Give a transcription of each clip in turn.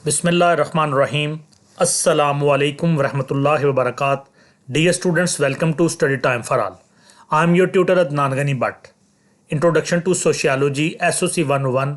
Bismillahirrahmanirrahim. Assalamu alaikum warahmatullahi wabarakatuh. Dear students, welcome to Study Time for All. I am your tutor Adnan Ghani Bhatt. Introduction to Sociology SOC 101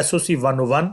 SOC 101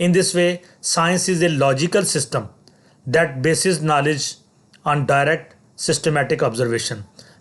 In this way, science is a logical system that bases knowledge on direct systematic observation.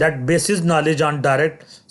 that bases knowledge on direct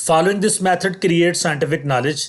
Following this method creates scientific knowledge.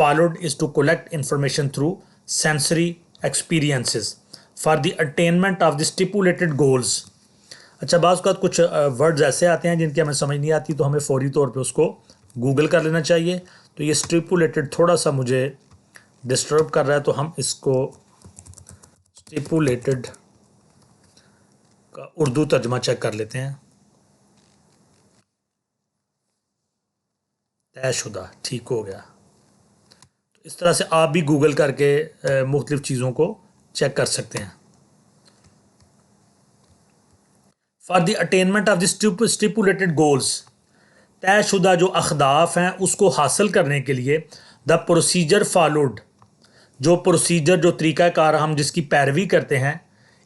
followed is to collect information through sensory experiences for the attainment of the stipulated goals. اچھا بعض اوقات کچھ words ایسے آتے ہیں جن کی ہمیں سمجھ نہیں آتی تو ہمیں فوری طور پہ اس کو گوگل کر لینا چاہیے. تو یہ اسٹیپولیٹڈ تھوڑا سا مجھے ڈسٹرب کر رہا ہے تو ہم اس کو اسٹیپولیٹڈ کا اردو ترجمہ چیک کر لیتے ہیں. طے شدہ، ٹھیک ہو گیا. تو اس طرح سے آپ بھی گوگل کر کے مختلف چیزوں کو چیک کر سکتے ہیں. For the attainment of the stipulated goals, طے شدہ جو اہداف ہیں اس کو حاصل کرنے کے لیے دا پروسیجر فالوڈ، جو پروسیجر جو طریقہ کار ہم جس کی پیروی کرتے ہیں،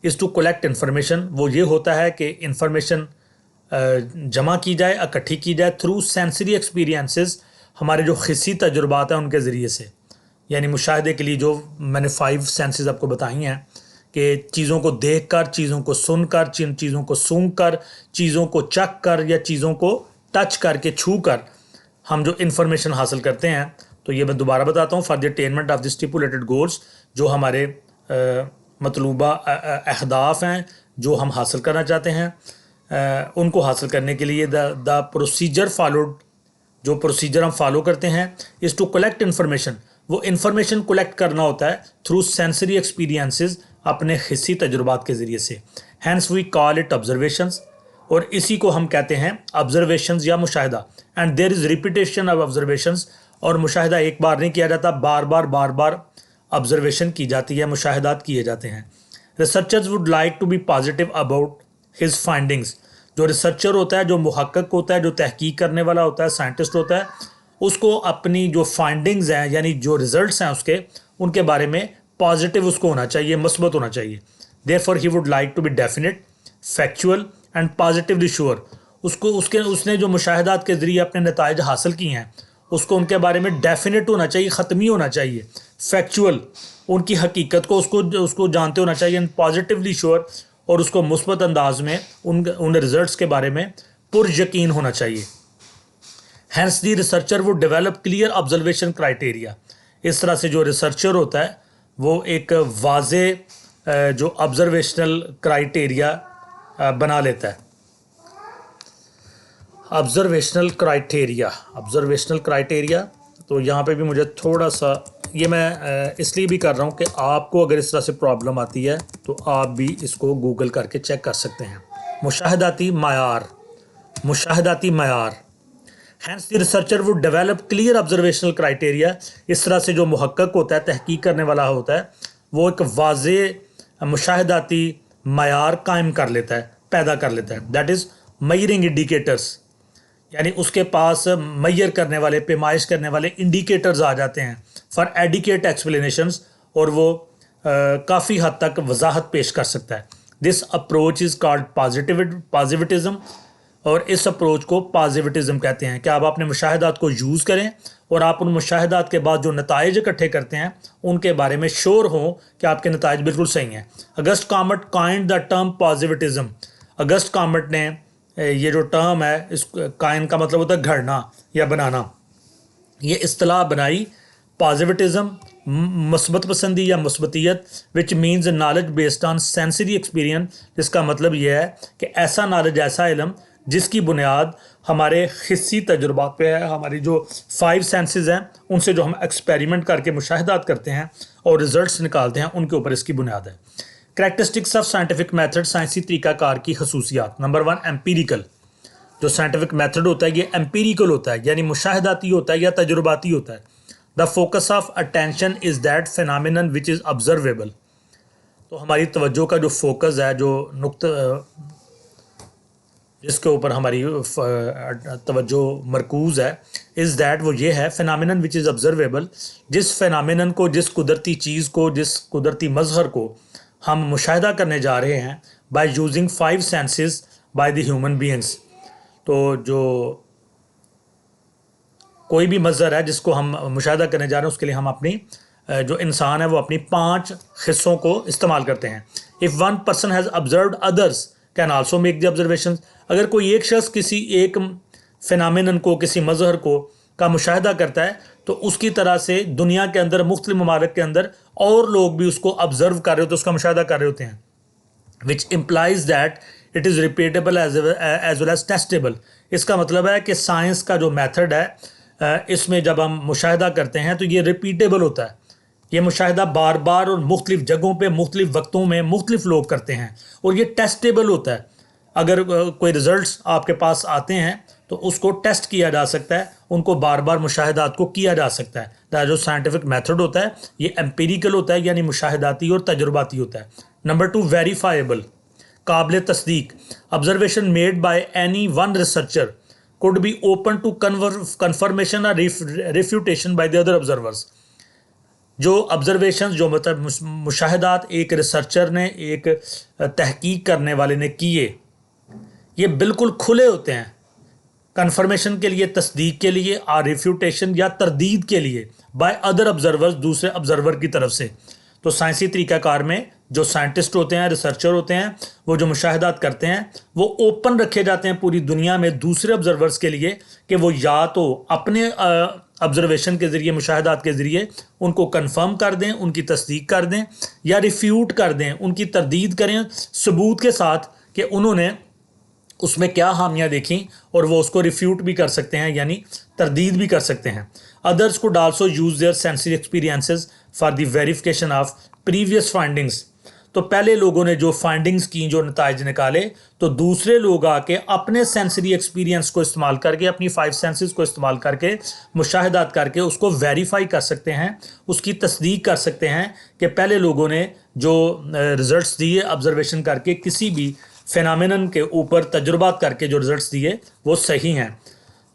از ٹو کلیکٹ انفارمیشن، وہ یہ ہوتا ہے کہ انفارمیشن جمع کی جائے، اکٹھی کی جائے تھرو سینسری ایکسپیرینسز، ہمارے جو حسی تجربات ہیں ان کے ذریعے سے. یعنی مشاہدے کے لیے جو میں نے 5 سینسز آپ کو بتائی ہیں کہ چیزوں کو دیکھ کر، چیزوں کو سن کر، چیزوں کو سونگھ کر، چیزوں کو چکھ کر یا چیزوں کو ٹچ کر کے چھو کر ہم جو انفارمیشن حاصل کرتے ہیں. تو یہ میں دوبارہ بتاتا ہوں، for the attainment of the stipulated goals, جو ہمارے مطلوبہ اہداف ہیں جو ہم حاصل کرنا چاہتے ہیں، ان کو حاصل کرنے کے لیے دا پروسیجر فالوڈ، جو پروسیجر ہم فالو کرتے ہیں، از ٹو کلیکٹ انفارمیشن، وہ انفارمیشن کلیکٹ کرنا ہوتا ہے تھرو سینسری ایکسپیرینسز، اپنے حسی تجربات کے ذریعے سے. Hence we call it observations, اور اسی کو ہم کہتے ہیں آبزرویشنز یا مشاہدہ. And there is repetition of observations, اور مشاہدہ ایک بار نہیں کیا جاتا، بار بار آبزرویشن کی جاتی ہے، مشاہدات کیے جاتے ہیں. Researchers would like to be positive about his findings, جو ریسرچر ہوتا ہے، جو محقق ہوتا ہے، جو تحقیق کرنے والا ہوتا ہے، سائنٹسٹ ہوتا ہے، اس کو اپنی جو فائنڈنگز ہیں یعنی جو ریزلٹس ہیں اس کے، ان کے بارے میں پازیٹیو اس کو ہونا چاہیے، مثبت ہونا چاہیے. Therefore he would like to be definite, factual and positively sure. اس نے جو مشاہدات کے ذریعے اپنے نتائج حاصل کیے ہیں اس کو ان کے بارے میں ڈیفینٹ ہونا چاہیے، ختمی ہونا چاہیے، فیکچوئل، ان کی حقیقت کو اس کو جانتے ہونا چاہیے، پازیٹیولی شیور، اور اس کو مثبت انداز میں ان ریزلٹس کے بارے میں پر یقین ہونا چاہیے. Hence the researcher would develop clear observation criteria. اس طرح سے جو ریسرچر ہوتا ہے وہ ایک واضح جو آبزرویشنل کرائٹیریا بنا لیتا ہے. آبزرویشنل کرائٹیریا، تو یہاں پہ بھی مجھے تھوڑا سا، یہ میں اس لیے بھی کر رہا ہوں کہ آپ کو اگر اس طرح سے پرابلم آتی ہے تو آپ بھی اس کو گوگل کر کے چیک کر سکتے ہیں. مشاہداتی معیار. Hence the researcher would develop clear observational criteria. اس طرح سے جو محقق ہوتا ہے، تحقیق کرنے والا ہوتا ہے، وہ ایک واضح مشاہداتی معیار قائم کر لیتا ہے، پیدا کر لیتا ہے. دیٹ از میئرنگ انڈیکیٹرس، یعنی اس کے پاس میئر کرنے والے، پیمائش کرنے والے انڈیکیٹرز آ جاتے ہیں فار ایڈیکیٹ ایکسپلینیشنز، اور وہ کافی حد تک وضاحت پیش کر سکتا ہے. دس اپروچ از کالڈ پازیٹیوٹزم، اور اس اپروچ کو پازیٹیوٹزم کہتے ہیں کہ آپ اپنے مشاہدات کو یوز کریں اور آپ ان مشاہدات کے بعد جو نتائج اکٹھے کرتے ہیں ان کے بارے میں شور ہوں کہ آپ کے نتائج بالکل صحیح ہیں. August Comte coined the term positivism. August Comte نے یہ جو ٹرم ہے، اس کائن کا مطلب ہوتا ہے گھڑنا یا بنانا، یہ اصطلاح بنائی پازیٹیوٹزم، مثبت پسندی یا مثبتیت، which means knowledge based on sensory experience, جس کا مطلب یہ ہے کہ ایسا نالج، ایسا علم جس کی بنیاد ہمارے حسی تجربات پہ ہے، ہماری جو 5 سینسز ہیں ان سے جو ہم ایکسپیریمنٹ کر کے مشاہدات کرتے ہیں اور ریزلٹس نکالتے ہیں، ان کے اوپر اس کی بنیاد ہے. کریکٹرسٹکس آف سائنٹیفک میتھڈ، سائنسی طریقہ کار کی خصوصیات. نمبر 1 ایمپیریکل. جو سائنٹیفک میتھڈ ہوتا ہے یہ ایمپیریکل ہوتا ہے، یعنی مشاہداتی ہوتا ہے یا تجرباتی ہوتا ہے. The focus of attention is that phenomenon which is observable. تو ہماری توجہ کا جو فوکس ہے، جو نقطہ جس کے اوپر ہماری توجہ مرکوز ہے، از دیٹ، وہ یہ ہے، فینامینن وچ از آبزرویبل، جس فینامینن کو، جس قدرتی چیز کو، جس قدرتی مظہر کو ہم مشاہدہ کرنے جا رہے ہیں by using 5 senses by the human beings. تو جو کوئی بھی مظہر ہے جس کو ہم مشاہدہ کرنے جا رہے ہیں، اس کے لیے ہم اپنی جو انسان ہے وہ اپنی 5 حصوں کو استعمال کرتے ہیں. If one person has observed, others can also make the observations. اگر کوئی ایک شخص کسی ایک فینامینن کو، کسی مظہر کو کا مشاہدہ کرتا ہے تو اس کی طرح سے دنیا کے اندر مختلف ممالک کے اندر اور لوگ بھی اس کو آبزرو کر رہے ہوتے ہیں، اس کا مشاہدہ کر رہے ہوتے ہیں، which implies that it is repeatable as well as testable. اس کا مطلب ہے کہ سائنس کا جو میتھڈ ہے اس میں جب ہم مشاہدہ کرتے ہیں تو یہ ریپیٹیبل ہوتا ہے. یہ مشاہدہ بار بار اور مختلف جگہوں پہ مختلف وقتوں میں مختلف لوگ کرتے ہیں، اور یہ ٹیسٹیبل ہوتا ہے. اگر کوئی ریزلٹس آپ کے پاس آتے ہیں تو اس کو ٹیسٹ کیا جا سکتا ہے، ان کو بار بار مشاہدات کو کیا جا سکتا ہے. جو سائنٹیفک میتھڈ ہوتا ہے یہ ایمپیریکل ہوتا ہے، یعنی مشاہداتی اور تجرباتی ہوتا ہے. نمبر 2، ویریفائیبل، قابل تصدیق. Observation made by any one researcher could be open to confirmation or refutation by the other observers. جو آبزرویشنز، جو مطلب مشاہدات ایک ریسرچر نے، ایک تحقیق کرنے والے نے کیے، یہ بالکل کھلے ہوتے ہیں کنفرمیشن کے لیے، تصدیق کے لیے، اور ریفیوٹیشن یا تردید کے لیے بائی ادر آبزرورز، دوسرے آبزرور کی طرف سے. تو سائنسی طریقہ کار میں جو سائنٹسٹ ہوتے ہیں، ریسرچر ہوتے ہیں، وہ جو مشاہدات کرتے ہیں وہ اوپن رکھے جاتے ہیں پوری دنیا میں دوسرے آبزرورز کے لیے کہ وہ یا تو اپنے آبزرویشن کے ذریعے، مشاہدات کے ذریعے ان کو کنفرم کر دیں، ان کی تصدیق کر دیں، یا ریفیوٹ کر دیں، ان کی تردید کریں ثبوت کے ساتھ کہ انہوں نے اس میں کیا خامیاں دیکھیں، اور وہ اس کو ریفیوٹ بھی کر سکتے ہیں، یعنی تردید بھی کر سکتے ہیں. ادرس could also use their sensory experiences for the verification of previous findings. تو پہلے لوگوں نے جو فائنڈنگز کی، جو نتائج نکالے، تو دوسرے لوگ آ کے اپنے سینسری ایکسپیرینس کو استعمال کر کے، اپنی 5 سینسز کو استعمال کر کے، مشاہدات کر کے اس کو ویریفائی کر سکتے ہیں، اس کی تصدیق کر سکتے ہیں کہ پہلے لوگوں نے جو رزلٹس دیے آبزرویشن کر کے، کسی بھی فینامینن کے اوپر تجربات کر کے جو رزلٹس دیے وہ صحیح ہیں.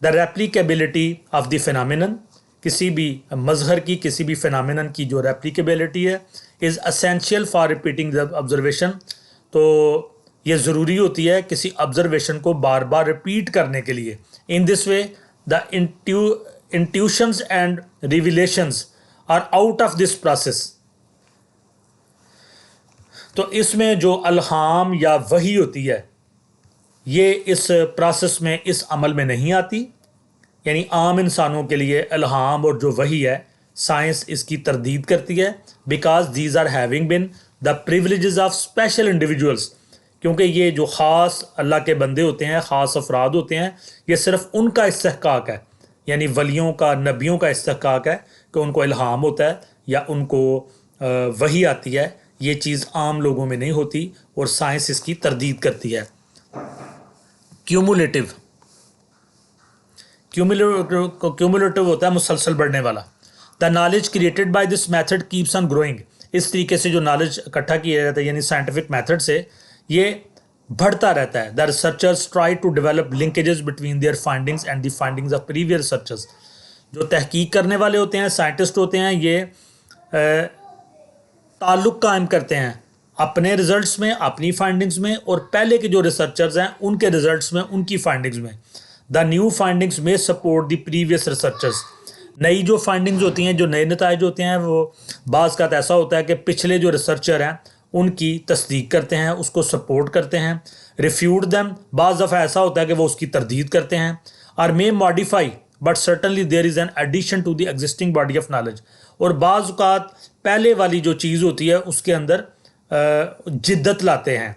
دا ریپلیکیبلٹی آف دی فینامینن، کسی بھی مظہر کی، کسی بھی فینامینن کی جو ریپلیکیبلٹی ہے، is essential for repeating the observation. تو یہ ضروری ہوتی ہے کسی آبزرویشن کو بار بار ریپیٹ کرنے کے لیے. In this way the intuitions and revelations are out of this process. تو اس میں جو الہام یا وحی ہوتی ہے یہ اس پروسیس میں، اس عمل میں نہیں آتی. یعنی عام انسانوں کے لیے الہام اور جو وحی ہے سائنس اس کی تردید کرتی ہے، because these are having been the privileges of special individuals. کیونکہ یہ جو خاص اللہ کے بندے ہوتے ہیں، خاص افراد ہوتے ہیں، یہ صرف ان کا استحقاق ہے، یعنی ولیوں کا، نبیوں کا استحقاق ہے کہ ان کو الہام ہوتا ہے یا ان کو وحی آتی ہے. یہ چیز عام لوگوں میں نہیں ہوتی، اور سائنس اس کی تردید کرتی ہے. کیومولیٹو ہوتا ہے مسلسل بڑھنے والا. The knowledge created by this method keeps on growing. اس طریقے سے جو نالج اکٹھا کیا جاتا ہے یعنی سائنٹیفک میتھڈ سے، یہ بڑھتا رہتا ہے. The researchers try to develop linkages between their findings and the findings of previous researchers. جو تحقیق کرنے والے ہوتے ہیں، سائنٹسٹ ہوتے ہیں، یہ تعلق قائم کرتے ہیں اپنے رزلٹس میں، اپنی فائنڈنگز میں، اور پہلے کے جو ریسرچرز ہیں ان کے رزلٹس میں، ان کی فائنڈنگز میں. دا نیو فائنڈنگز میں سپورٹ دی پریویس ریسرچرز. نئی جو فائنڈنگز ہوتی ہیں، جو نئے نتائج ہوتے ہیں، وہ بعض کا ایسا ہوتا ہے کہ پچھلے جو ریسرچر ہیں ان کی تصدیق کرتے ہیں، اس کو سپورٹ کرتے ہیں. ریفیوٹ دیم، بعض دفعہ ایسا ہوتا ہے کہ وہ اس کی تردید کرتے ہیں. اور may modify but certainly there is an addition to the existing body of knowledge. اور بعض اوقات پہلے والی جو چیز ہوتی ہے اس کے اندر جدت لاتے ہیں،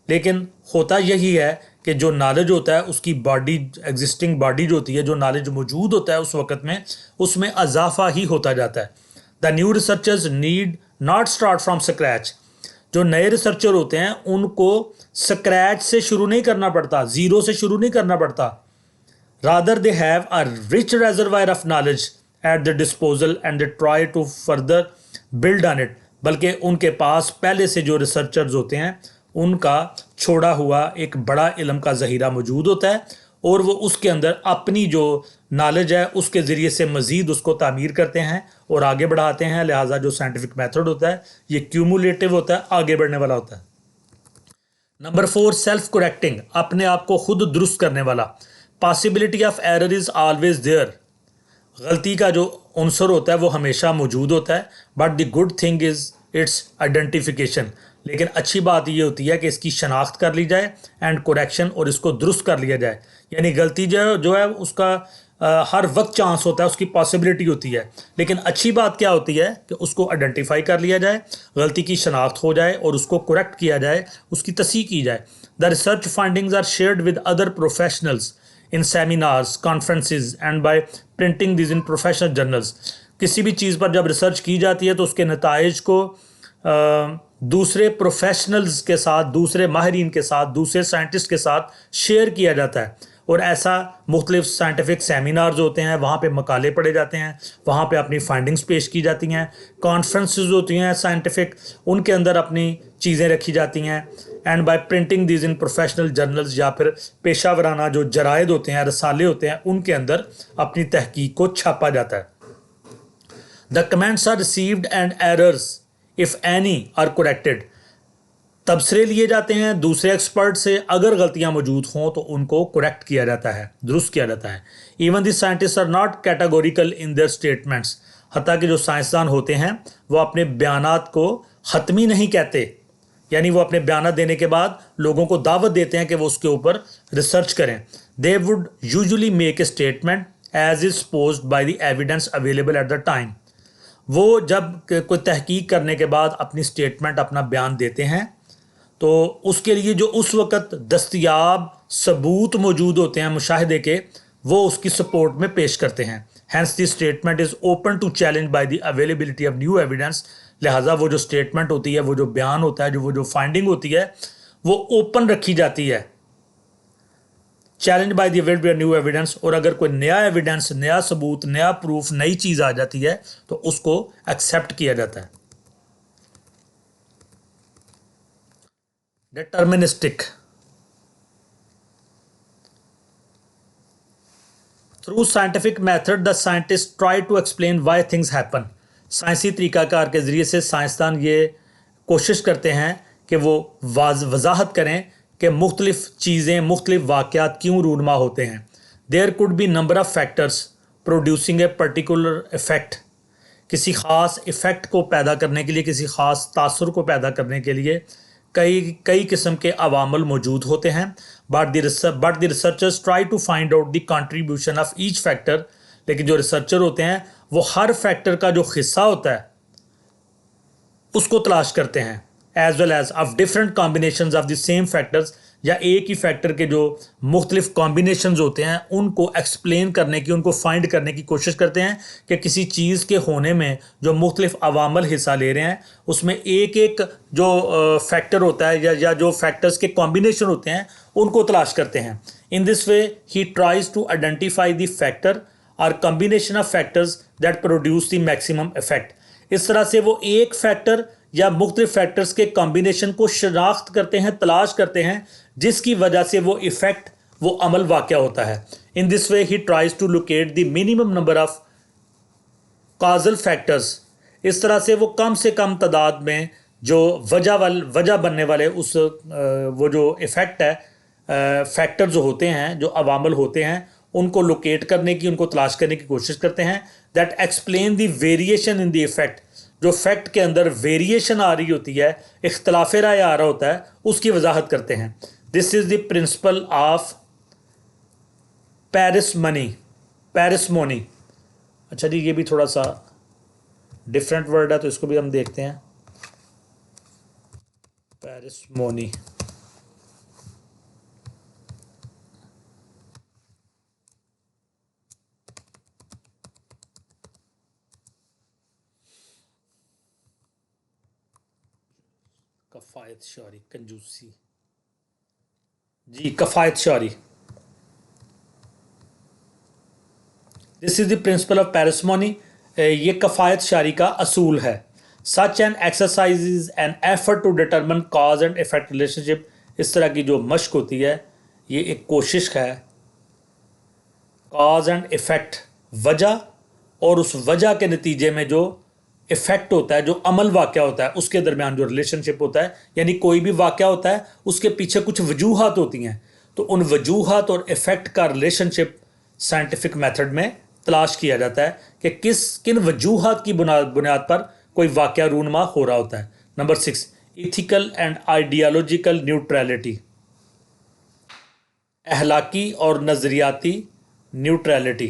لیکن ہوتا یہی ہے کہ جو نالج ہوتا ہے اس کی باڈی، ایگزسٹنگ باڈی جو ہوتی ہے، جو نالج موجود ہوتا ہے اس وقت میں، اس میں اضافہ ہی ہوتا جاتا ہے. The new researchers need not start from scratch. جو نئے ریسرچر ہوتے ہیں ان کو اسکریچ سے شروع نہیں کرنا پڑتا، زیرو سے شروع نہیں کرنا پڑتا. Rather they have a rich reservoir of knowledge at the disposal and they try to further build on it. بلکہ ان کے پاس پہلے سے جو ریسرچرز ہوتے ہیں ان کا چھوڑا ہوا ایک بڑا علم کا ذخیرہ موجود ہوتا ہے، اور وہ اس کے اندر اپنی جو نالج ہے اس کے ذریعے سے مزید اس کو تعمیر کرتے ہیں اور آگے بڑھاتے ہیں. لہٰذا جو سائنٹیفک میتھڈ ہوتا ہے یہ کیومولیٹو ہوتا ہے، آگے بڑھنے والا ہوتا ہے. نمبر 4، سیلف کریکٹنگ، اپنے آپ کو خود درست کرنے والا. Possibility of error is always there. غلطی کا جو عنصر ہوتا ہے وہ ہمیشہ موجود ہوتا ہے. But the good thing is its identification. لیکن اچھی بات یہ ہوتی ہے کہ اس کی شناخت کر لی جائے، اینڈ کریکشن، اور اس کو درست کر لیا جائے. یعنی غلطی جو ہے اس کا ہر وقت چانس ہوتا ہے, اس کی پاسبلٹی ہوتی ہے, لیکن اچھی بات کیا ہوتی ہے کہ اس کو آئیڈینٹیفائی کر لیا جائے, غلطی کی شناخت ہو جائے اور اس کو کریکٹ کیا جائے, اس کی تصحیح کی جائے. The research findings are shared with other professionals in seminars, conferences and by printing these in professional journals. کسی بھی چیز پر جب ریسرچ کی جاتی ہے تو اس کے نتائج کو دوسرے پروفیشنلز کے ساتھ, دوسرے ماہرین کے ساتھ, دوسرے سائنٹسٹ کے ساتھ شیئر کیا جاتا ہے, اور ایسا مختلف سائنٹیفک سیمینارز ہوتے ہیں, وہاں پہ مقالے پڑھے جاتے ہیں, وہاں پہ اپنی فائنڈنگز پیش کی جاتی ہیں. کانفرنسز ہوتی ہیں سائنٹیفک, ان کے اندر اپنی چیزیں رکھی جاتی ہیں. And by printing these in professional journals, یا پھر پیشہ ورانہ جو جرائد ہوتے ہیں, رسالے ہوتے ہیں, ان کے اندر اپنی تحقیق کو چھاپا جاتا ہے. The comments are received and errors if any are corrected. تبصرے لیے جاتے ہیں دوسرے ایکسپرٹ سے, اگر غلطیاں موجود ہوں تو ان کو کریکٹ کیا جاتا ہے, درست کیا جاتا ہے. Even the scientist are not categorical in their statements. حتیٰ کہ جو سائنسدان ہوتے ہیں وہ اپنے بیانات کو حتمی نہیں کہتے, یعنی وہ اپنے بیانات دینے کے بعد لوگوں کو دعوت دیتے ہیں کہ وہ اس کے اوپر ریسرچ کریں. They would usually make a statement as is supposed by the evidence available at the time. وہ جب کوئی تحقیق کرنے کے بعد اپنی اسٹیٹمنٹ, اپنا بیان دیتے ہیں تو اس کے لیے جو اس وقت دستیاب ثبوت موجود ہوتے ہیں مشاہدے کے, وہ اس کی سپورٹ میں پیش کرتے ہیں. Hence the statement is open to challenge by the availability of new evidence. لہٰذا وہ جو اسٹیٹمنٹ ہوتی ہے, وہ جو بیان ہوتا ہے, وہ جو فائنڈنگ ہوتی ہے, وہ اوپن رکھی جاتی ہے, challenge by the availability of new evidence. اور اگر کوئی نیا ایویڈنس, نیا ثبوت, نیا پروف, نئی چیز آ جاتی ہے تو اس کو ایکسیپٹ کیا جاتا ہے. Deterministic. Through scientific method the scientist try to explain why things happen. سائنسی طریقہ کار کے ذریعے سے سائنسدان یہ کوشش کرتے ہیں کہ وہ وضاحت کریں کہ مختلف چیزیں, مختلف واقعات کیوں رونما ہوتے ہیں. There could be number of factors producing a particular effect. کسی ایفیکٹ کو پیدا کرنے کے لیے, کسی خاص تاثر کو پیدا کرنے کے لیے کئی قسم کے عوامل موجود ہوتے ہیں. But the researchers try to find out the contribution of each factor. لیکن جو ریسرچر ہوتے ہیں وہ ہر فیکٹر کا جو حصہ ہوتا ہے اس کو تلاش کرتے ہیں, as well as of different combinations of the same factors, یا ایک ہی فیکٹر کے جو مختلف کمبینیشنز ہوتے ہیں ان کو ایکسپلین کرنے کی, ان کو فائنڈ کرنے کی کوشش کرتے ہیں کہ کسی چیز کے ہونے میں جو مختلف عوامل حصہ لے رہے ہیں اس میں ایک ایک جو فیکٹر ہوتا ہے یا جو فیکٹرز کے کمبینیشن ہوتے ہیں ان کو تلاش کرتے ہیں. In this way he tries to identify the factor or combination of factors that produce the maximum effect. اس طرح سے وہ ایک فیکٹر یا مختلف فیکٹرز کے کمبینیشن کو شناخت کرتے ہیں, تلاش کرتے ہیں, جس کی وجہ سے وہ ایفیکٹ, وہ عمل واقع ہوتا ہے. In this way he tries to locate the minimum number of causal factors. اس طرح سے وہ کم سے کم تعداد میں جو وجہ بننے والے اس وہ جو ایفیکٹ ہے, فیکٹر جو ہوتے ہیں, جو عوامل ہوتے ہیں, ان کو لوکیٹ کرنے کی, ان کو تلاش کرنے کی کوشش کرتے ہیں. That explain the variation in the effect. جو فیکٹ کے اندر ویریشن آ رہی ہوتی ہے, اختلاف رائے آ رہا ہوتا ہے, اس کی وضاحت کرتے ہیں. دس از دی پرنسپل آف پیرسمونی. اچھا جی, یہ بھی تھوڑا سا ڈفرینٹ ورڈ ہے تو اس کو بھی ہم دیکھتے ہیں. پیرسمونی, کفایت شعری, کنجوسی. جی, کفایت شعری. This is the principle of parsimony. یہ کفایت شعری کا اصول ہے. Such an exercise is an effort to determine cause and effect relationship. اس طرح کی جو مشق ہوتی ہے یہ ایک کوشش ہے کاز اینڈ افیکٹ, وجہ اور اس وجہ کے نتیجے میں جو افیکٹ ہوتا ہے, جو عمل واقع ہوتا ہے, اس کے درمیان جو ریلیشن شپ ہوتا ہے. یعنی کوئی بھی واقعہ ہوتا ہے اس کے پیچھے کچھ وجوہات ہوتی ہیں, تو ان وجوہات اور افیکٹ کا ریلیشن شپ سائنٹیفک میتھڈ میں تلاش کیا جاتا ہے کہ کن وجوہات کی بنیاد پر کوئی واقعہ رونما ہو رہا ہوتا ہے. Number 6, ethical and ideological neutrality. اخلاقی اور نظریاتی neutrality.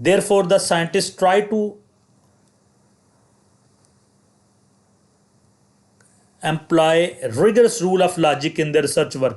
Therefore, the scientists try to employ rigorous rule of logic in their research work.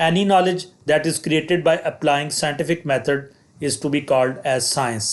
Any knowledge that is created by applying scientific method is to be called as science.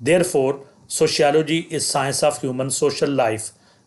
Therefore, sociology is science of human social life.